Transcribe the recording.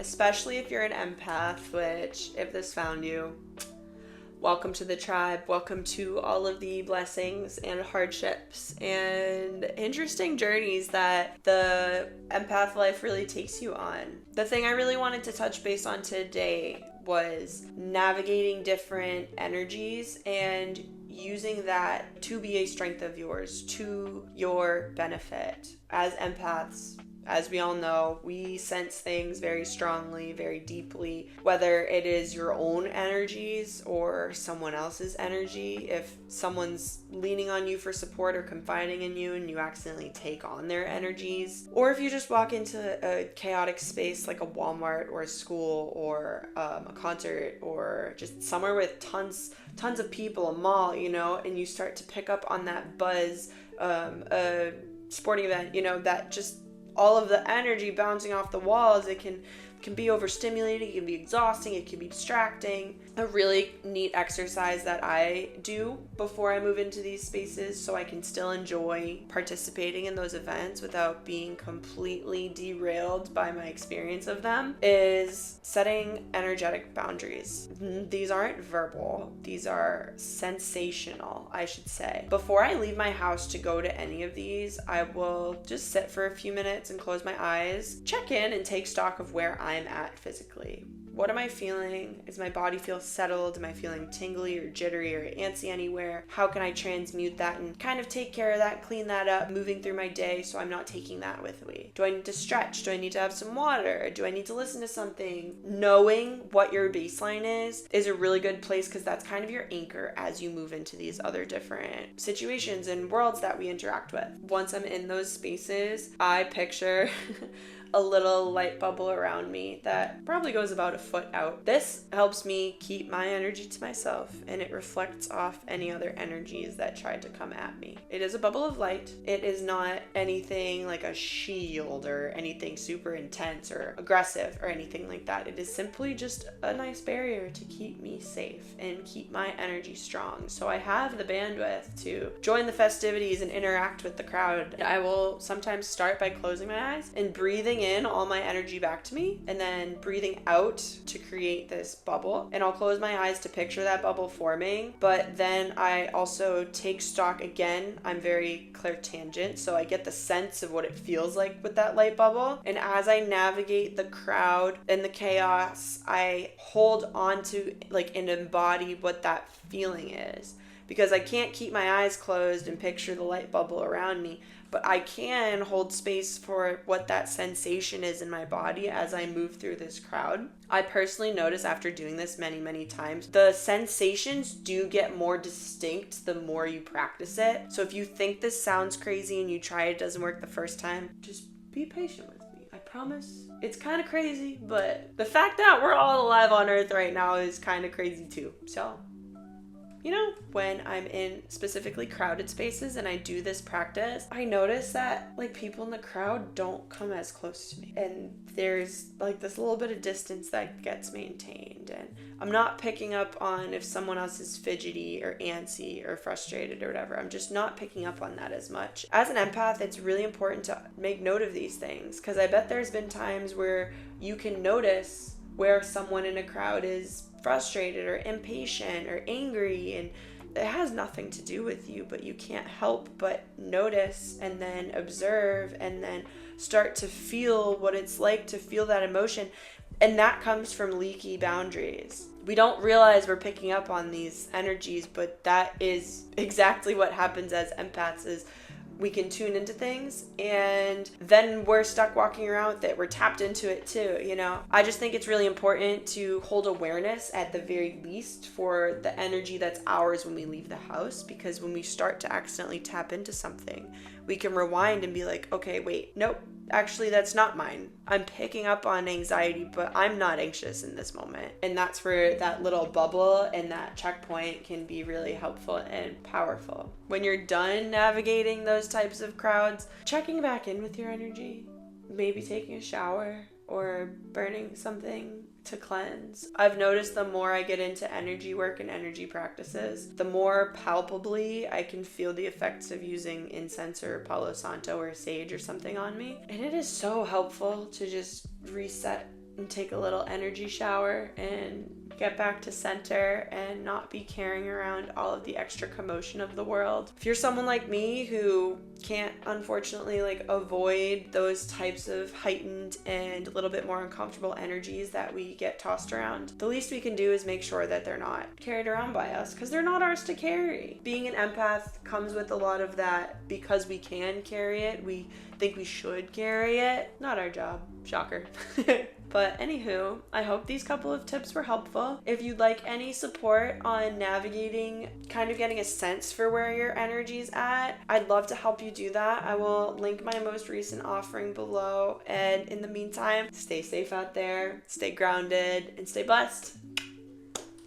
especially if you're an empath, which if this found you, welcome to the tribe. Welcome to all of the blessings and hardships and interesting journeys that the empath life really takes you on. The thing I really wanted to touch base on today was navigating different energies and using that to be a strength of yours, to your benefit. As empaths, as we all know, we sense things very strongly, very deeply, whether it is your own energies or someone else's energy. If someone's leaning on you for support or confiding in you and you accidentally take on their energies, or if you just walk into a chaotic space like a Walmart or a school or a concert or just somewhere with tons of people, a mall, and you start to pick up on that buzz, a sporting event, that just all of the energy bouncing off the walls, it can be overstimulating, it can be exhausting, it can be distracting. A really neat exercise that I do before I move into these spaces so I can still enjoy participating in those events without being completely derailed by my experience of them is setting energetic boundaries. These aren't verbal, these are sensational, I should say. Before I leave my house to go to any of these, I will just sit for a few minutes and close my eyes, check in and take stock of where I'm at physically. What am I feeling? Does my body feel settled? Am I feeling tingly or jittery or antsy anywhere? How can I transmute that and kind of take care of that, clean that up, moving through my day so I'm not taking that with me? Do I need to stretch? Do I need to have some water? Do I need to listen to something? Knowing what your baseline is a really good place because that's kind of your anchor as you move into these other different situations and worlds that we interact with. Once I'm in those spaces, I picture a little light bubble around me that probably goes about a foot out. This helps me keep my energy to myself and it reflects off any other energies that try to come at me. It is a bubble of light. It is not anything like a shield or anything super intense or aggressive or anything like that. It is simply just a nice barrier to keep me safe and keep my energy strong. So I have the bandwidth to join the festivities and interact with the crowd. I will sometimes start by closing my eyes and breathing in all my energy back to me and then breathing out to create this bubble. And I'll close my eyes to picture that bubble forming, but then I also take stock again. I'm very clairtangent, so I get the sense of what it feels like with that light bubble. And as I navigate the crowd and the chaos, I hold on to and embody what that feeling is. Because I can't keep my eyes closed and picture the light bubble around me, but I can hold space for what that sensation is in my body as I move through this crowd. I personally notice after doing this many, many times, the sensations do get more distinct the more you practice it. So if you think this sounds crazy and you try it doesn't work the first time, just be patient with me. I promise. It's kind of crazy, but the fact that we're all alive on Earth right now is kind of crazy too. So when I'm in specifically crowded spaces and I do this practice, I notice that people in the crowd don't come as close to me. And there's this little bit of distance that gets maintained. And I'm not picking up on if someone else is fidgety or antsy or frustrated or whatever. I'm just not picking up on that as much. As an empath, it's really important to make note of these things because I bet there's been times where you can notice where someone in a crowd is frustrated or impatient or angry, and it has nothing to do with you, but you can't help but notice and then observe and then start to feel what it's like to feel that emotion. And that comes from leaky boundaries. We don't realize we're picking up on these energies, but that is exactly what happens as empaths is we can tune into things and then we're stuck walking around with it. We're tapped into it too, I just think it's really important to hold awareness at the very least for the energy that's ours when we leave the house, because when we start to accidentally tap into something, we can rewind and be like, okay, wait, nope, actually that's not mine. I'm picking up on anxiety, but I'm not anxious in this moment. And that's where that little bubble and that checkpoint can be really helpful and powerful. When you're done navigating those types of crowds, checking back in with your energy, maybe taking a shower or burning something to cleanse. I've noticed the more I get into energy work and energy practices, the more palpably I can feel the effects of using incense or Palo Santo or sage or something on me. And it is so helpful to just reset and take a little energy shower and get back to center and not be carrying around all of the extra commotion of the world. If you're someone like me who can't unfortunately avoid those types of heightened and a little bit more uncomfortable energies that we get tossed around, the least we can do is make sure that they're not carried around by us, because they're not ours to carry. Being an empath comes with a lot of that. Because we can carry it, we think we should carry it. Not our job. Shocker. But anywho, I hope these couple of tips were helpful. If you'd like any support on navigating, kind of getting a sense for where your energy's at, I'd love to help you do that. I will link my most recent offering below. And in the meantime, stay safe out there, stay grounded, and stay blessed.